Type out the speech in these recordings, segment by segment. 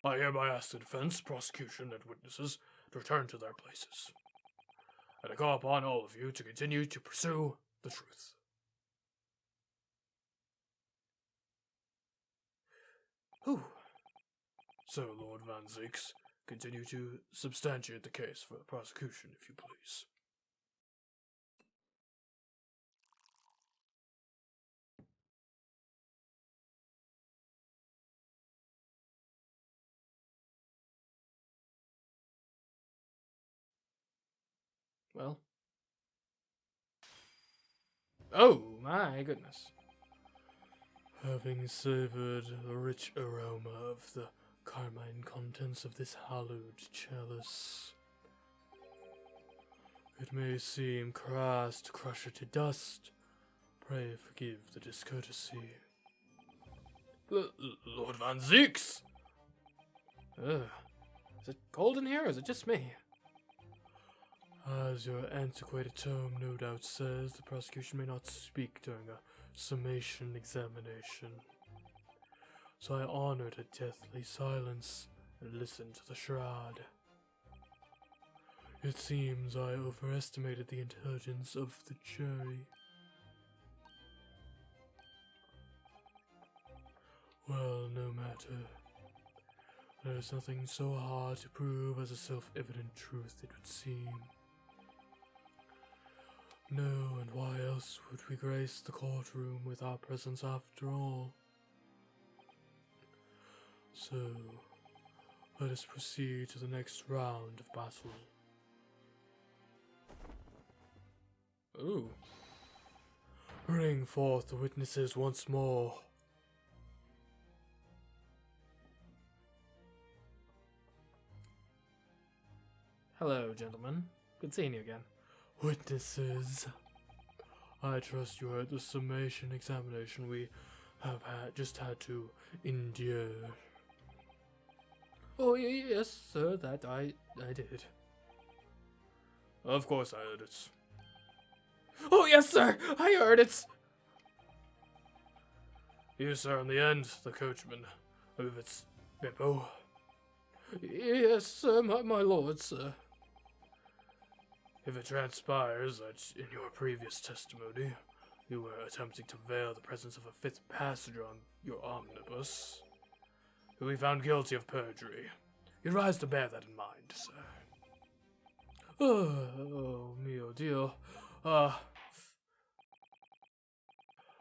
I hereby ask the defense, prosecution, and witnesses to return to their places. And I call upon all of you to continue to pursue the truth. Whew. So, Lord Van Zeeks, continue to substantiate the case for the prosecution, if you please. Well. Oh, my goodness. Having savored the rich aroma of the carmine contents of this hallowed chalice, it may seem crass to crush it to dust. Pray forgive the discourtesy. Lord Van Zeeks! Is it cold in here, or is it just me? As your antiquated tome no doubt says, the prosecution may not speak during a summation examination. So I honored a deathly silence and listened to the shroud. It seems I overestimated the intelligence of the jury. Well, no matter. There is nothing so hard to prove as a self-evident truth, it would seem. No, and why else would we grace the courtroom with our presence after all? So, let us proceed to the next round of battle. Ooh. Bring forth the witnesses once more. Hello, gentlemen. Good seeing you again. Witnesses, I trust you heard the summation examination we have just had to endure. Oh, yes, sir, that I did. Of course I heard it. Oh, yes, sir, I heard it! You, sir, in the end, the coachman. I believe it's Beppo. Yes, sir, my lord, sir. If it transpires that in your previous testimony, you were attempting to veil the presence of a fifth passenger on your omnibus, who we found guilty of perjury, you rise to bear that in mind, sir. Oh, mio Dio. Now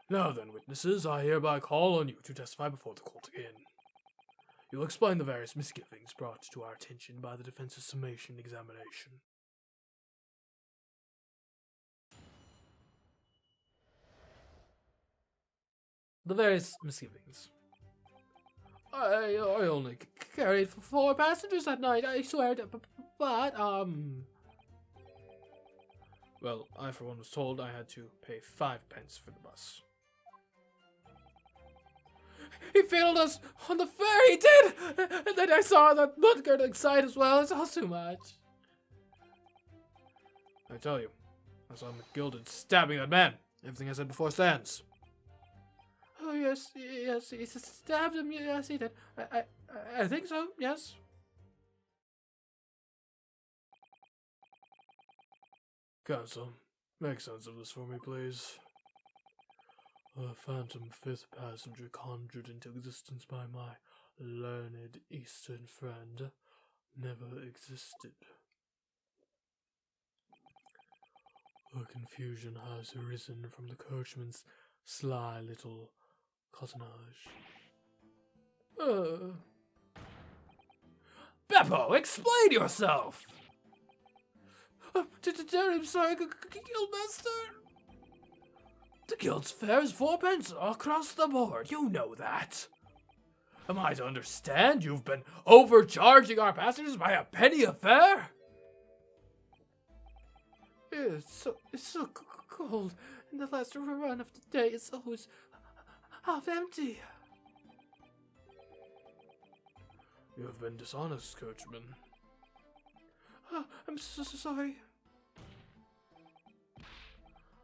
then, witnesses, I hereby call on you to testify before the court again. You'll explain the various misgivings brought to our attention by the defense's summation examination. The various misgivings. I only carried 4 passengers that night, I swear, but, well, I for one was told I had to pay 5 pence for the bus. He failed us on the fare, he did! And then I saw that blood-curdling sight as well, it's all too much. I tell you, I saw McGilded stabbing that man. Everything I said before stands. Oh, yes, he stabbed him, yes, he did. I think so, yes. Counsel, make sense of this for me, please. The phantom 5th passenger conjured into existence by my learned Eastern friend never existed. The confusion has arisen from the coachman's sly little cottonage. Beppo, explain yourself! I'm sorry, Guildmaster. The guild's fare is 4 pence across the board, you know that. Am I to understand you've been overcharging our passengers by a penny a fare? It's so cold, and the last run of the day is always half empty. You have been dishonest, coachman. I'm so sorry.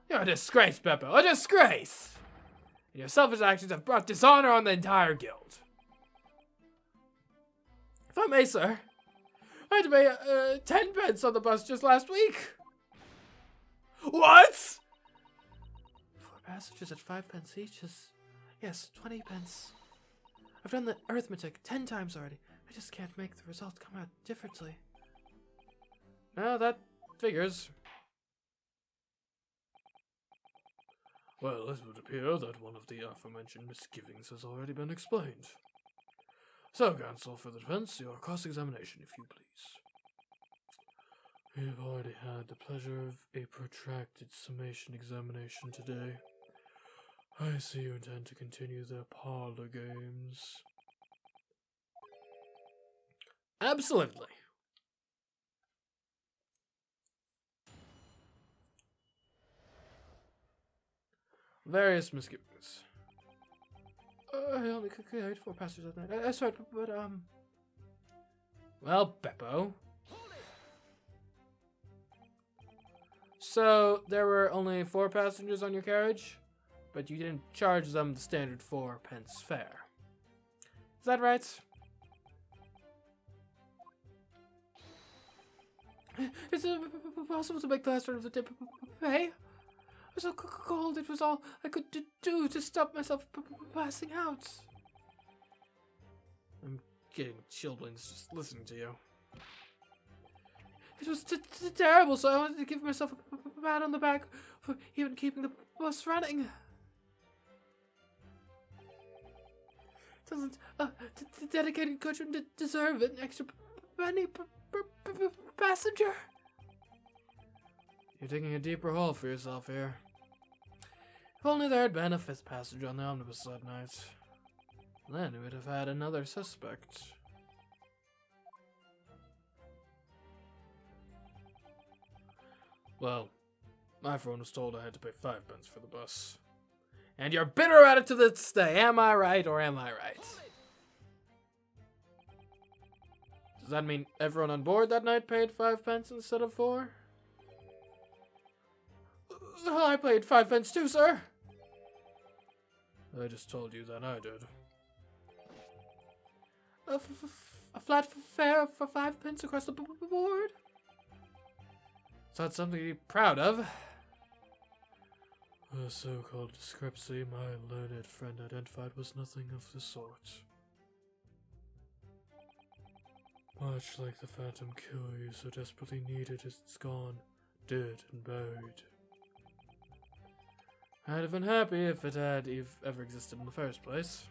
You're a disgrace, Beppo, a disgrace! And your selfish actions have brought dishonor on the entire guild. I may, sir. I had to pay 10 pence on the bus just last week. What? 4 passengers at 5 pence each is, yes, 20 pence. I've done the arithmetic 10 times already. I just can't make the result come out differently. Well, that figures. Well, it would appear that one of the aforementioned misgivings has already been explained. So, counsel, for the defense, your cross-examination, if you please. We've already had the pleasure of a protracted summation examination today. I see you intend to continue the parlor games. Absolutely. Various misgivings. I only could carry 4 passengers that night. That's right, but, well, Beppo. So, there were only 4 passengers on your carriage, but you didn't charge them the standard 4 pence fare. Is that right? Is it possible to make the last part of the tip pay? I was so cold, it was all I could do to stop myself passing out. I'm getting chilblains just listening to you. It was terrible, so I wanted to give myself a pat on the back for even keeping the bus running. Doesn't the dedicated coachman deserve an extra penny per passenger? You're digging a deeper hole for yourself here. If only there had been a 5th passenger on the omnibus that night. Then we would have had another suspect. Well, my phone was told I had to pay 5 pence for the bus. And you're bitter at it to this day, am I right or am I right? Does that mean everyone on board that night paid 5 pence instead of 4? I paid 5 pence too, sir. I just told you that I did. A flat fare for 5 pence across the board? Is that something to be proud of? The so-called discrepancy my learned friend identified was nothing of the sort. Much like the phantom killer you so desperately needed is gone, dead and buried. I'd have been happy if it had ever existed in the first place.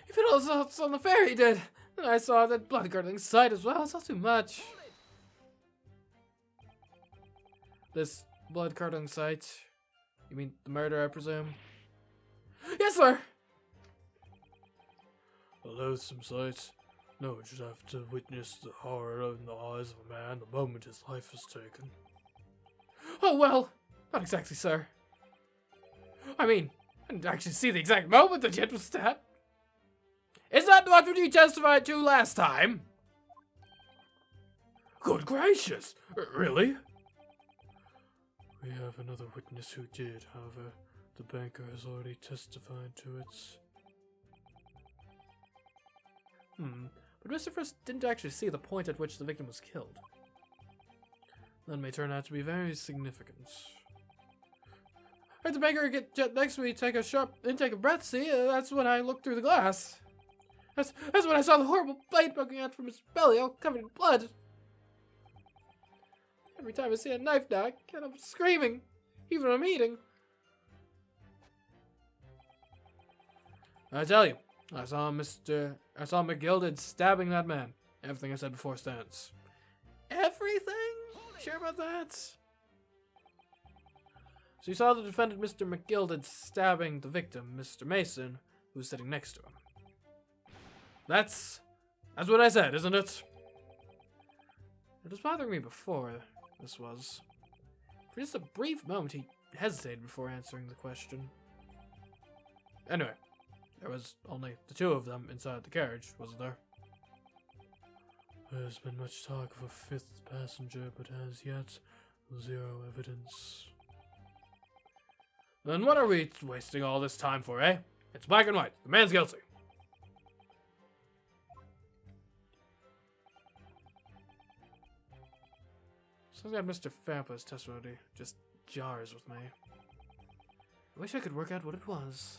If it also on the ferry did, and I saw that blood-curdling sight as well, it's all too much. This blood-curdling sight? You mean the murder, I presume? Yes, sir! A loathsome sight. No one should have to witness the horror in the eyes of a man the moment his life is taken. Oh, well, not exactly, sir. I mean, I didn't actually see the exact moment the jet was stabbed. Is that what you testified to last time? Good gracious, really? We have another witness who did, however, the banker has already testified to it. But Mr. Frist didn't actually see the point at which the victim was killed. That may turn out to be very significant. I heard the banker get jet next to me take a sharp intake of breath, see? That's when I looked through the glass. That's when I saw the horrible blade poking out from his belly, all covered in blood. Every time I see a knife now, I can't help screaming, even when I'm eating. I tell you, I saw McGilded stabbing that man. Everything I said before stands. Everything? Sure about that? So you saw the defendant, Mr. McGilded, stabbing the victim, Mr. Mason, who was sitting next to him. That's what I said, isn't it? It was bothering me before, this was. For just a brief moment, he hesitated before answering the question. Anyway, there was only the 2 of them inside the carriage, wasn't there? There's been much talk of a 5th passenger, but as yet, 0 evidence. Then what are we wasting all this time for, eh? It's black and white. The man's guilty. Something about Mr. Fairplay's testimony just jars with me. I wish I could work out what it was.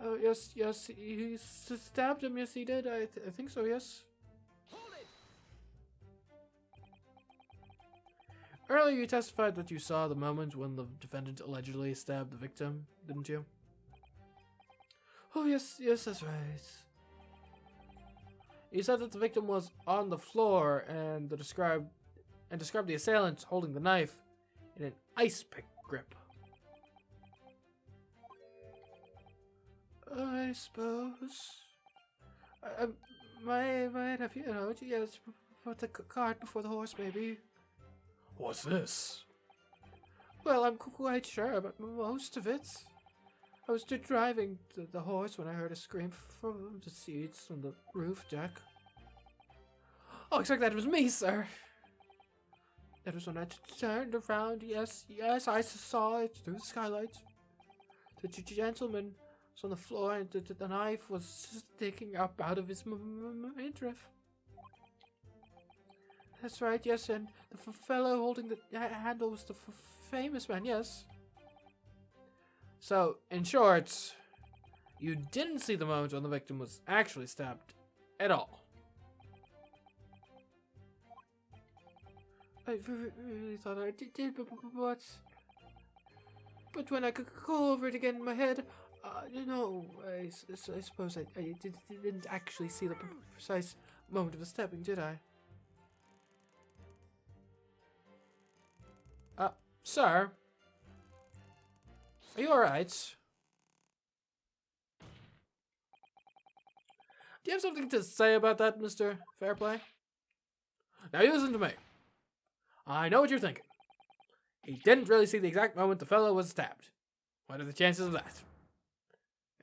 Oh, yes, he stabbed him, yes he did, I think so, yes. Earlier you testified that you saw the moment when the defendant allegedly stabbed the victim, didn't you? Oh, yes, that's right. You said that the victim was on the floor and described the assailant holding the knife in an ice pick grip. I suppose. Might have, yes, put the cart before the horse, maybe. What's this? Well, I'm quite sure about most of it. I was driving the horse when I heard a scream from the seats on the roof deck. Oh, exactly, that was me, sir. That was when I turned around. Yes, I saw it through the skylight. The gentleman was on the floor and the knife was sticking up out of his midriff. That's right, yes, and the fellow holding the handle was the famous man, yes. So, in short, you didn't see the moment when the victim was actually stabbed at all. I really thought I did, but when I could go over it again in my head, I suppose I didn't actually see the precise moment of the stabbing, did I? Sir? Are you alright? Do you have something to say about that, Mr. Fairplay? Now you listen to me. I know what you're thinking. He didn't really see the exact moment the fellow was stabbed. What are the chances of that?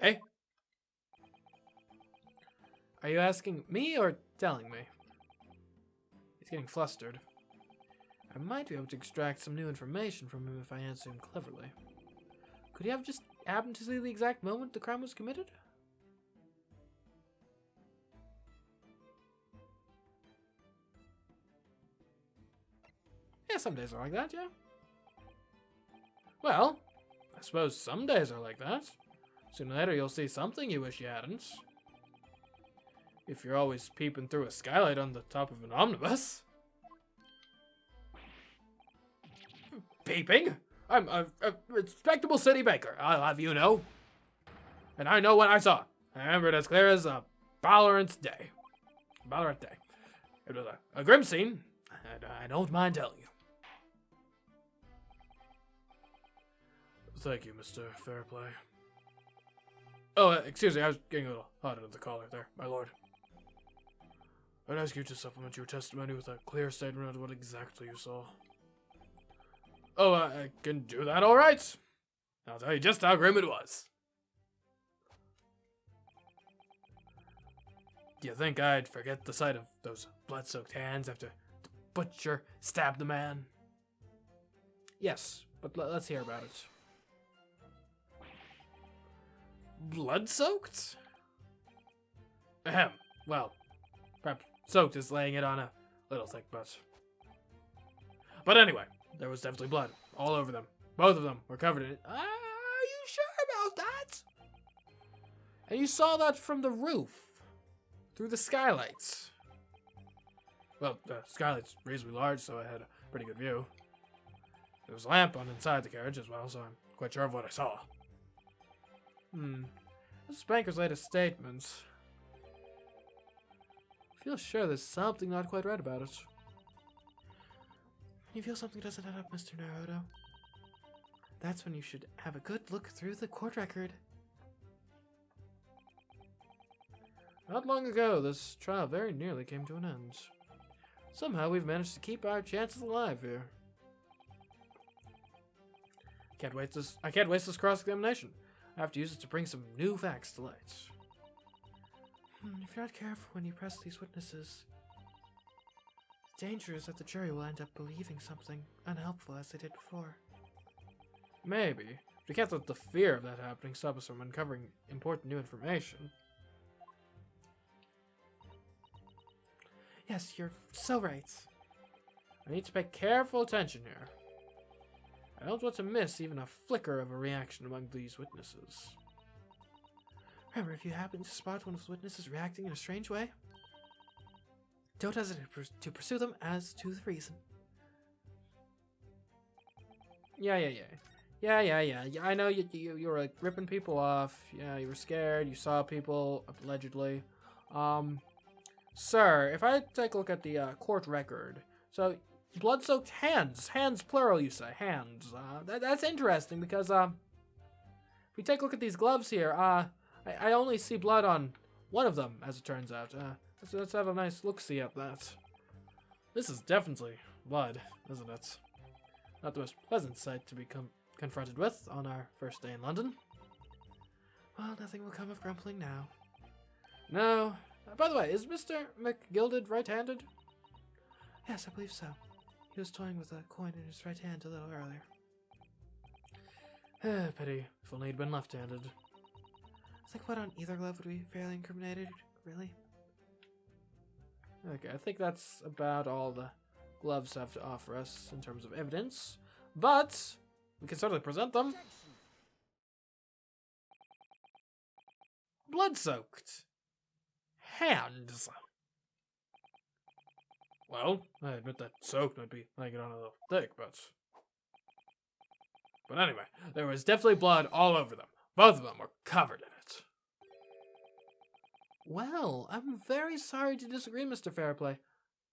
Eh? Are you asking me or telling me? He's getting flustered. I might be able to extract some new information from him if I answer him cleverly. Could he have just happened to see the exact moment the crime was committed? Yeah, some days are like that, yeah. Well, I suppose some days are like that. Sooner or later you'll see something you wish you hadn't. If you're always peeping through a skylight on the top of an omnibus. Peeping? I'm a respectable city baker, I'll have you know. And I know what I saw. I remember it as clear as a Ballarat day. It was a grim scene, and I don't mind telling you. Thank you, Mr. Fairplay. Oh, excuse me, I was getting a little hot under the collar there, my lord. I'd ask you to supplement your testimony with a clear statement of what exactly you saw. Oh, I can do that, all right. I'll tell you just how grim it was. Do you think I'd forget the sight of those blood-soaked hands after the butcher stabbed the man? Yes, but let's hear about it. Blood-soaked? Ahem. Well, perhaps soaked is laying it on a little thick, but anyway, there was definitely blood all over them. Both of them were covered in it. Are you sure about that? And you saw that from the roof, through the skylights. Well, the skylight's reasonably large, so I had a pretty good view. There was a lamp on inside the carriage as well, so I'm quite sure of what I saw. This is Banker's latest statements. I feel sure there's something not quite right about it. You feel something doesn't add up, Mr. Naruto? That's when you should have a good look through the court record. Not long ago, this trial very nearly came to an end. Somehow we've managed to keep our chances alive here. I can't waste this cross-examination. I have to use it to bring some new facts to light. If you're not careful when you press these witnesses, the danger is that the jury will end up believing something unhelpful as they did before. Maybe. But we can't let the fear of that happening stop us from uncovering important new information. Yes, you're so right. I need to pay careful attention here. I don't want to miss even a flicker of a reaction among these witnesses. Remember, if you happen to spot one of the witnesses reacting in a strange way, don't hesitate to pursue them as to the reason. Yeah. I know you were like ripping people off. Yeah, you were scared. You saw people allegedly. Sir, if I take a look at the court record, so blood-soaked hands plural, you say hands. That's interesting because if we take a look at these gloves here, I only see blood on one of them, as it turns out. Let's have a nice look-see at that. This is definitely blood, isn't it? Not the most pleasant sight to be confronted with on our first day in London. Well, nothing will come of grumbling now. No. By the way, is Mr. McGilded right-handed? Yes, I believe so. He was toying with a coin in his right hand a little earlier. Pity. If only he'd been left-handed. I think what on either glove would be fairly incriminated, really. Okay, I think that's about all the gloves have to offer us in terms of evidence. But we can certainly present them. Blood-soaked hands. Well, I admit that soaked might be laying it on a little thick, but anyway, there was definitely blood all over them. Both of them were covered in it. Well, I'm very sorry to disagree, Mr. Fairplay,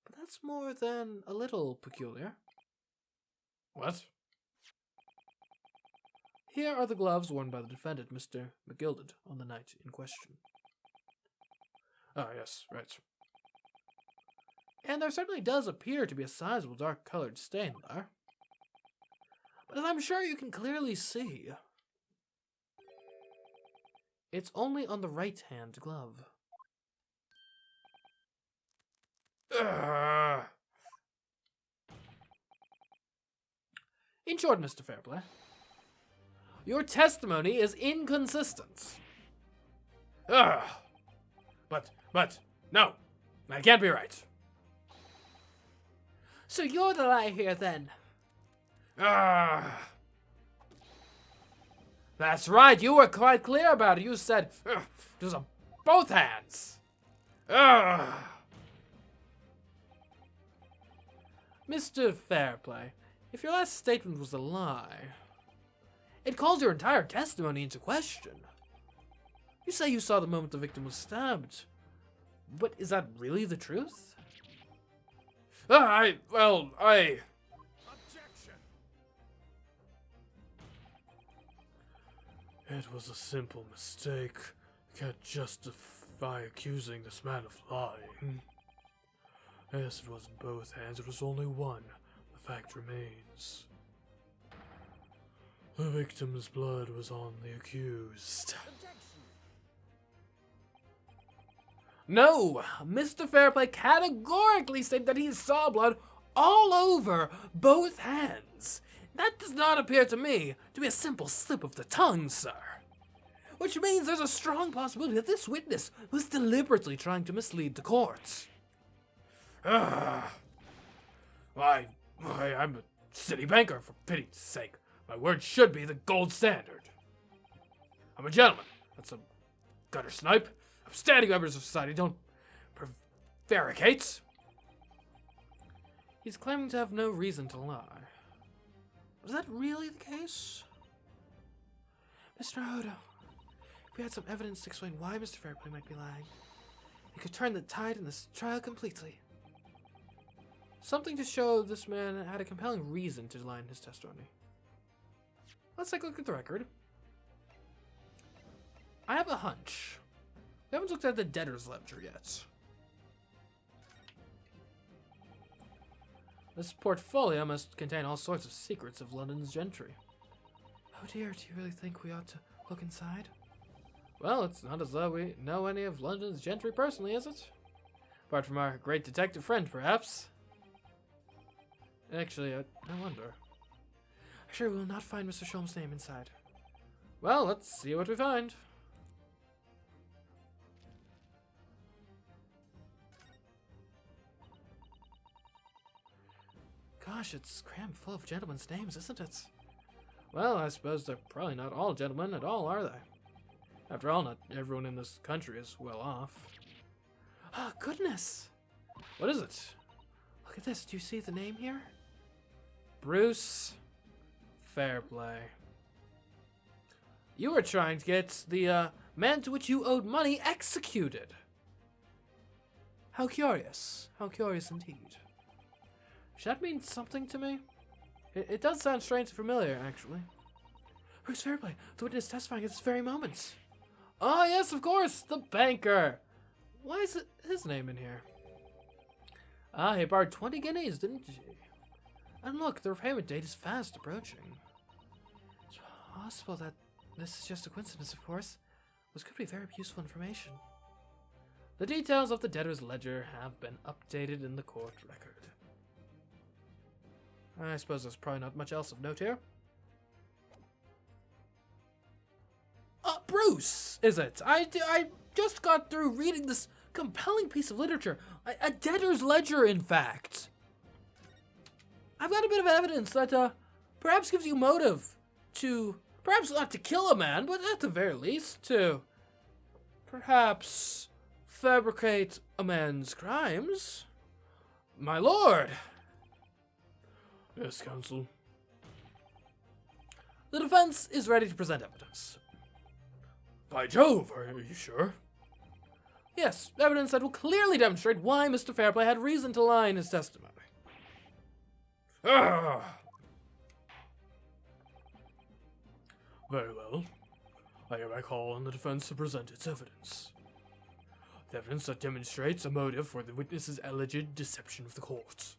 but that's more than a little peculiar. What? Here are the gloves worn by the defendant, Mr. McGilded, on the night in question. Ah, yes, right. And there certainly does appear to be a sizable dark-colored stain there. But as I'm sure you can clearly see, it's only on the right-hand glove. In short, Mr. Fairplay, your testimony is inconsistent. But, no, that can't be right. So you're the liar here, then? That's right, you were quite clear about it. You said, it was on both hands. Mr. Fairplay, if your last statement was a lie, it calls your entire testimony into question. You say you saw the moment the victim was stabbed, but is that really the truth? Objection! It was a simple mistake. Can't justify accusing this man of lying. Yes, it wasn't both hands, it was only one. The fact remains. The victim's blood was on the accused. No! Mr. Fairplay categorically stated that he saw blood all over both hands. That does not appear to me to be a simple slip of the tongue, sir. Which means there's a strong possibility that this witness was deliberately trying to mislead the court. I'm a city banker, for pity's sake. My word should be the gold standard. I'm a gentleman. That's a gutter snipe. Upstanding members of society don't prevaricate. He's claiming to have no reason to lie. Is that really the case? Mr. Odo, if we had some evidence to explain why Mr. Fairplay might be lying, it could turn the tide in this trial completely. Something to show this man had a compelling reason to lie in his testimony. Let's take a look at the record. I have a hunch. We haven't looked at the debtor's ledger yet. This portfolio must contain all sorts of secrets of London's gentry. Oh dear, do you really think we ought to look inside? Well, it's not as though we know any of London's gentry personally, is it? Apart from our great detective friend, perhaps. Actually, I wonder. I'm sure we will not find Mr. Sholmes' name inside. Well, let's see what we find. Gosh, it's crammed full of gentlemen's names, isn't it? Well, I suppose they're probably not all gentlemen at all, are they? After all, not everyone in this country is well off. Oh, goodness! What is it? Look at this. Do you see the name here? Bruce Fairplay. You were trying to get the man to which you owed money executed. How curious. How curious indeed. Should that mean something to me? It does sound strange and familiar, actually. Bruce Fairplay, the witness testifying at this very moment. Oh, yes, of course, the banker. Why is it his name in here? Ah, he borrowed 20 guineas, didn't he? And look, the repayment date is fast approaching. It's possible that this is just a coincidence, of course. This could be very useful information. The details of the debtor's ledger have been updated in the court record. I suppose there's probably not much else of note here. Bruce, is it? I just got through reading this compelling piece of literature. A debtor's ledger, in fact. I've got a bit of evidence that perhaps gives you motive to, perhaps not to kill a man, but at the very least to perhaps fabricate a man's crimes. My lord. Yes, counsel. The defense is ready to present evidence. By Jove, are you sure? Yes, evidence that will clearly demonstrate why Mr. Fairplay had reason to lie in his testimony. Ah! Very well. I hereby call on the defense to present its evidence. The evidence that demonstrates a motive for the witness's alleged deception of the court.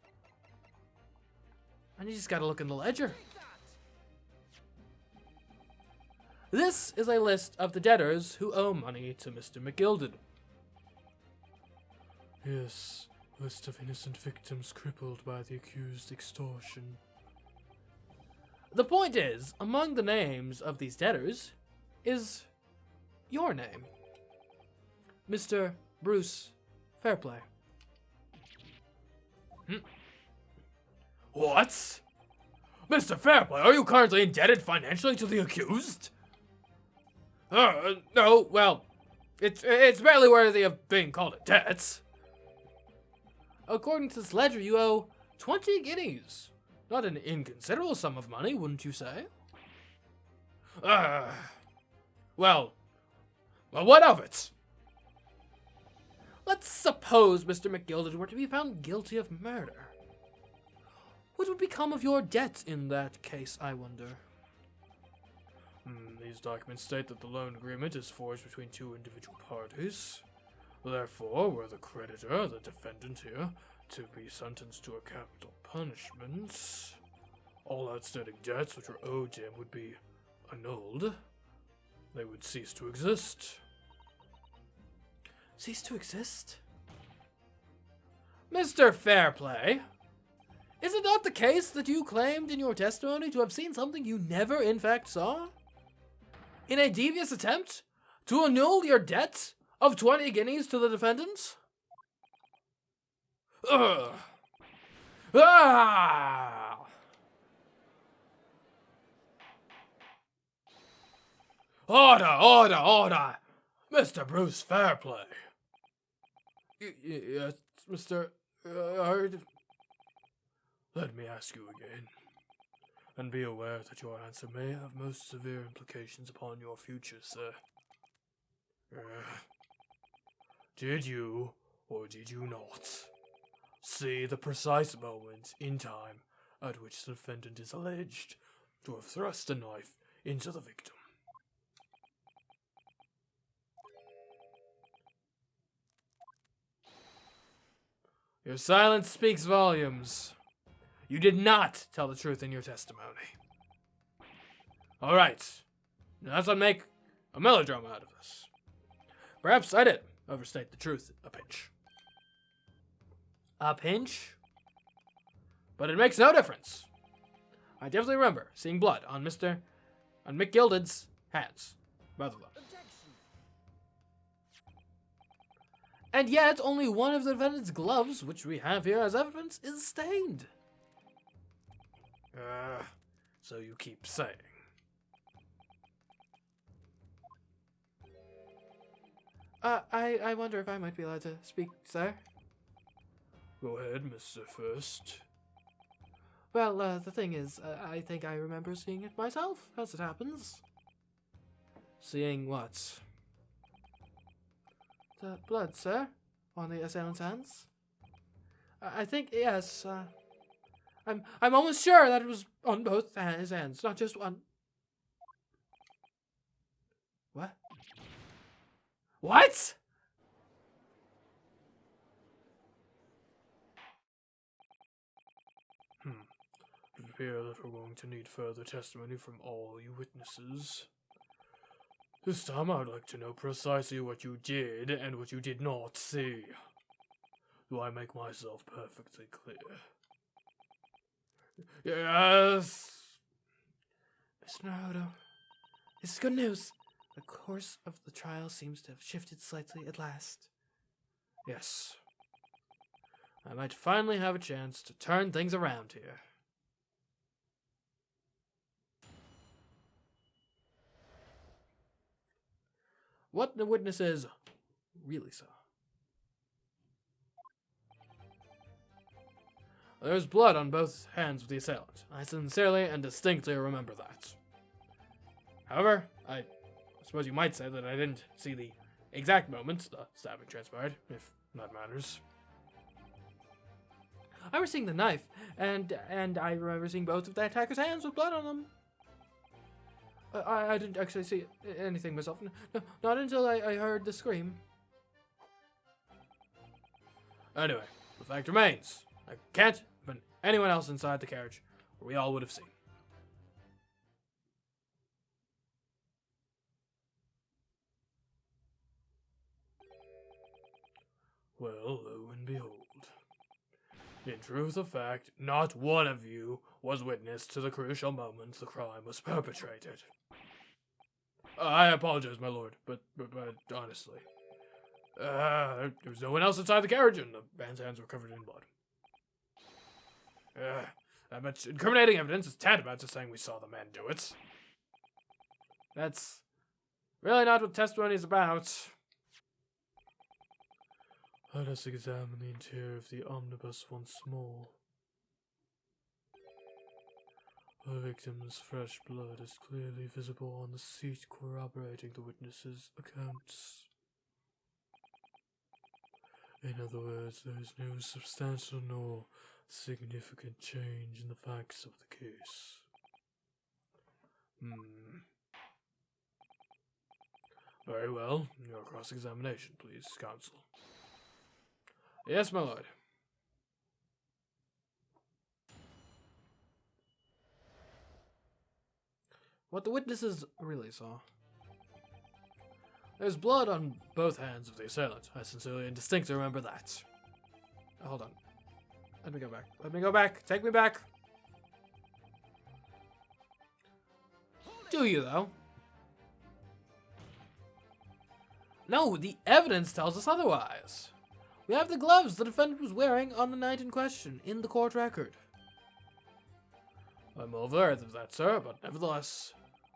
And you just gotta look in the ledger. This is a list of the debtors who owe money to Mr. McGilded. Yes, list of innocent victims crippled by the accused extortion. The point is, among the names of these debtors is your name. Mr. Bruce Fairplay. What? Mr. Fairplay, are you currently indebted financially to the accused? No, well, it's barely worthy of being called a debt. According to this ledger, you owe 20 guineas. Not an inconsiderable sum of money, wouldn't you say? Well, what of it? Let's suppose Mr. McGilded were to be found guilty of murder. What would become of your debt in that case, I wonder? These documents state that the loan agreement is forged between two individual parties. Therefore, were the creditor, the defendant here, to be sentenced to a capital punishment, all outstanding debts which were owed to him would be annulled. They would cease to exist. Cease to exist? Mr. Fairplay, is it not the case that you claimed in your testimony to have seen something you never in fact saw? In a devious attempt to annul your debt of 20 guineas to the defendant? Ah! Order! Mr. Bruce Fairplay. Yes, Mr. Hard. Let me ask you again, and be aware that your answer may have most severe implications upon your future, sir. Did you, or did you not, see the precise moment in time at which the defendant is alleged to have thrust a knife into the victim? Your silence speaks volumes. You did not tell the truth in your testimony. All right. Now let's not make a melodrama out of this. Perhaps I did overstate the truth a pinch. A pinch? But it makes no difference. I definitely remember seeing blood on McGilded's hands. Both of them. And yet, only one of the defendant's gloves, which we have here as evidence, is stained. So you keep saying. I wonder if I might be allowed to speak, sir. Go ahead, Mr. First. Well, the thing is, I think I remember seeing it myself, as it happens. Seeing what? The blood, sir, on the assailant's hands. I think, yes, I'm almost sure that it was on both his hands, not just one. What? What? It appears that we're going to need further testimony from all you witnesses. This time I'd like to know precisely what you did and what you did not see. Do I make myself perfectly clear? Yes! Mr. Naruto, this is good news. The course of the trial seems to have shifted slightly at last. Yes. I might finally have a chance to turn things around here. What the witnesses really saw. There's blood on both hands of the assailant. I sincerely and distinctly remember that. However, I suppose you might say that I didn't see the exact moment the stabbing transpired, if that matters. I remember seeing the knife, and I remember seeing both of the attacker's hands with blood on them. I didn't actually see anything myself. No, not until I heard the scream. Anyway, the fact remains. I can't have been anyone else inside the carriage, or we all would have seen. Well, lo and behold. In truth of fact, not one of you was witness to the crucial moment the crime was perpetrated. I apologize, my lord, but honestly, there was no one else inside the carriage, and the man's hands were covered in blood. That much incriminating evidence is tantamount to saying we saw the man do it. That's really not what testimony is about. Let us examine the interior of the omnibus once more. The victim's fresh blood is clearly visible on the seat, corroborating the witnesses' accounts. In other words, there is no substantial nor significant change in the facts of the case. Very well. Your cross-examination, please, counsel. Yes, my lord. What the witnesses really saw. There's blood on both hands of the assailant. I sincerely and distinctly remember that. Hold on. Let me go back. Let me go back. Take me back. Do you, though? No, the evidence tells us otherwise. We have the gloves the defendant was wearing on the night in question in the court record. I'm well aware of that, sir, but nevertheless,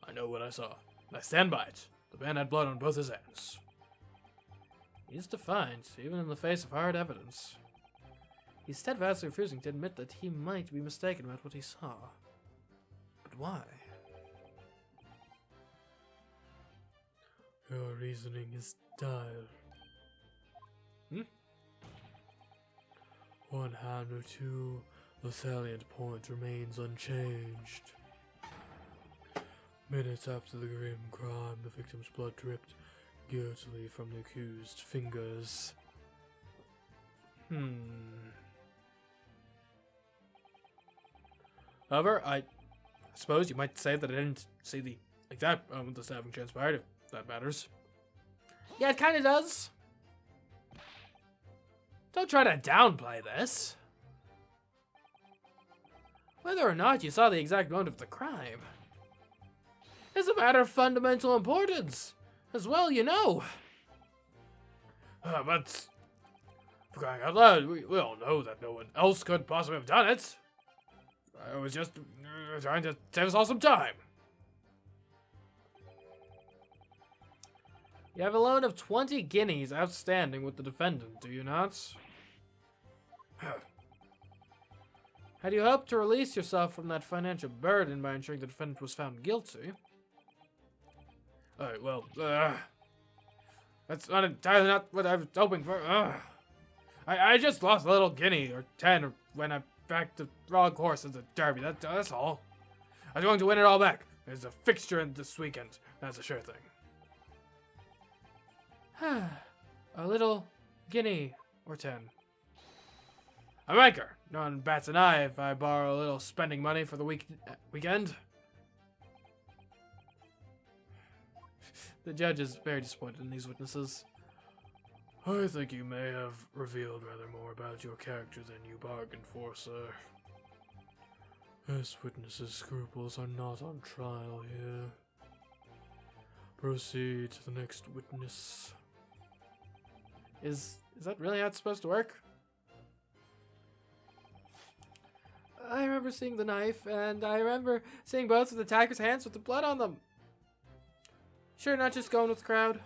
I know what I saw. And I stand by it. The man had blood on both his hands. He's defiant, even in the face of hard evidence. He's steadfastly refusing to admit that he might be mistaken about what he saw. But why? Your reasoning is dire. One hand or two, the salient point remains unchanged. Minutes after the grim crime, the victim's blood dripped guiltily from the accused's fingers. However, I suppose you might say that I didn't see the exact moment the stabbing transpired, if that matters. Yeah, it kind of does. Don't try to downplay this. Whether or not you saw the exact moment of the crime is a matter of fundamental importance. As well, you know. But, for crying out loud, we all know that no one else could possibly have done it. I was just trying to save us all some time. You have a loan of 20 guineas outstanding with the defendant, do you not? How do you hope to release yourself from that financial burden by ensuring the defendant was found guilty? Alright, well, that's not entirely not what I was hoping for. I just lost a little guinea or 10 when I backed the wrong horse in the derby. That's all. I was going to win it all back. There's a fixture in this weekend. That's a sure thing. A little guinea or 10. A maker. No one bats an eye if I borrow a little spending money for the weekend. The judge is very disappointed in these witnesses. I think you may have revealed rather more about your character than you bargained for, sir. This witness's scruples are not on trial here. Proceed to the next witness. Is that really how it's supposed to work? I remember seeing the knife, and I remember seeing both of the attackers' hands with the blood on them. Sure, not just going with the crowd.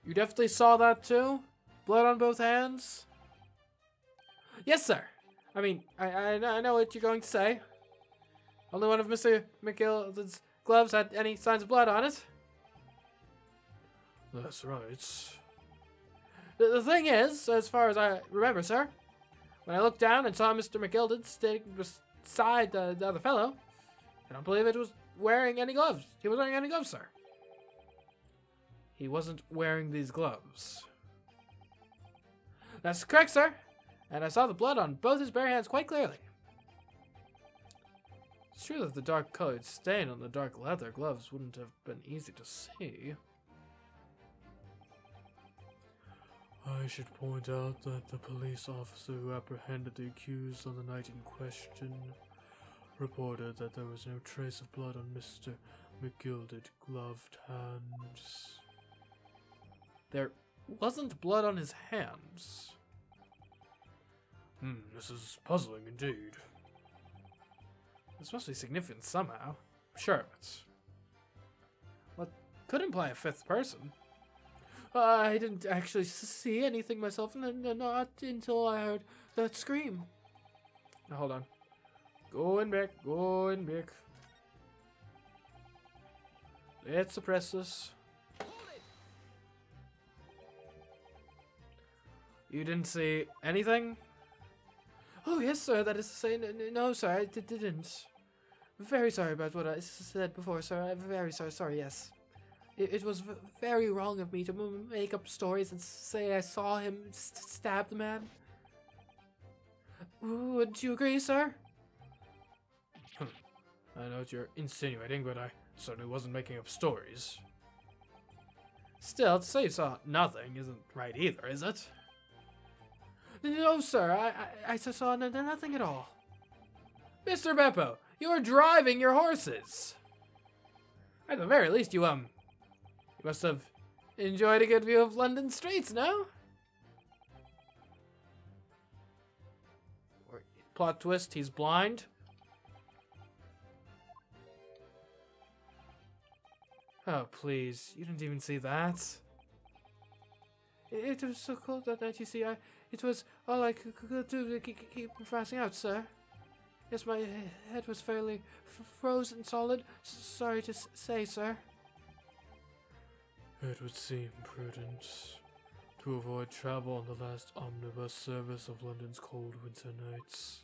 You definitely saw that too? Blood on both hands? Yes, sir. I mean, I know what you're going to say. Only one of Mr. McGilden's gloves had any signs of blood on it. That's right. The thing is, as far as I remember, sir, when I looked down and saw Mr. McGilden standing beside the other fellow, I don't believe it was wearing any gloves. He wasn't wearing any gloves, sir. He wasn't wearing these gloves. That's correct, sir. And I saw the blood on both his bare hands quite clearly. It's true that the dark-colored stain on the dark leather gloves wouldn't have been easy to see. I should point out that the police officer who apprehended the accused on the night in question reported that there was no trace of blood on Mr. McGilded gloved hands. There wasn't blood on his hands. This is puzzling indeed. This must be significant somehow. I'm sure of it. What could imply a fifth person? I didn't actually see anything myself, not until I heard that scream. Now, hold on. Going back. Let's suppress this. You didn't see anything? Oh, yes, sir, that is to say, no, sir, I didn't. Very sorry about what I said before, sir. I'm very sorry, yes. It was very wrong of me to make up stories and say I saw him stab the man. Would you agree, sir? I know what you're insinuating, but I certainly wasn't making up stories. Still, to say you saw nothing isn't right either, is it? No, sir, I saw nothing at all. Mr. Beppo, you are driving your horses. At the very least, you must have enjoyed a good view of London streets, no? Or, plot twist, he's blind. Oh, please, you didn't even see that. It was so cold that night, you see, it was all I could do to keep from passing out, sir. Yes, my head was fairly frozen solid. Sorry to say, sir. It would seem prudent to avoid travel on the last omnibus service of London's cold winter nights.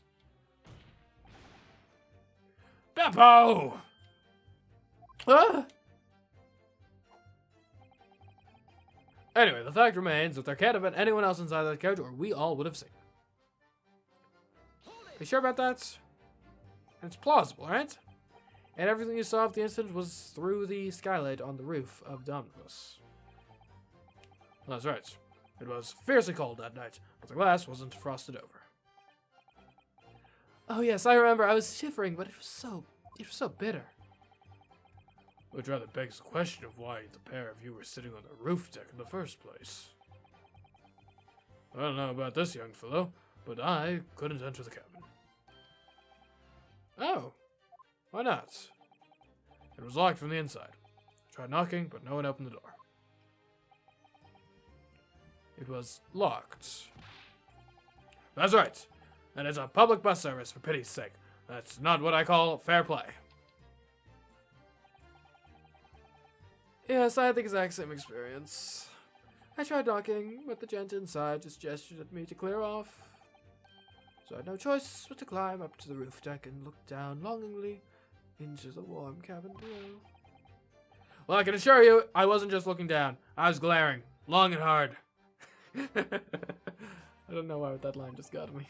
Beppo! Ah! Anyway, the fact remains that there can't have been anyone else inside that coach, or we all would have seen. You sure about that? It's plausible, right? And everything you saw of the incident was through the skylight on the roof of the omnibus. That's right. It was fiercely cold that night, but the glass wasn't frosted over. Oh yes, I remember. I was shivering, but it was so bitter. Which rather begs the question of why the pair of you were sitting on the roof deck in the first place. I don't know about this young fellow, but I couldn't enter the cabin. Oh, why not? It was locked from the inside. I tried knocking, but no one opened the door. It was locked. That's right. And it's a public bus service, for pity's sake. That's not what I call fair play. Yes, I had the exact same experience. I tried knocking, but the gent inside just gestured at me to clear off. So I had no choice but to climb up to the roof deck and look down longingly into the warm cabin below. Well, I can assure you, I wasn't just looking down. I was glaring, long and hard. I don't know why that line just got me.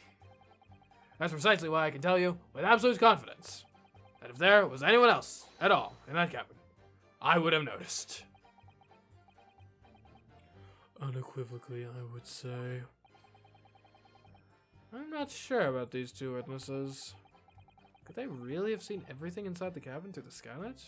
That's precisely why I can tell you, with absolute confidence, that if there was anyone else at all in that cabin, I would have noticed. Unequivocally, I would say. I'm not sure about these two witnesses. Could they really have seen everything inside the cabin through the skylight?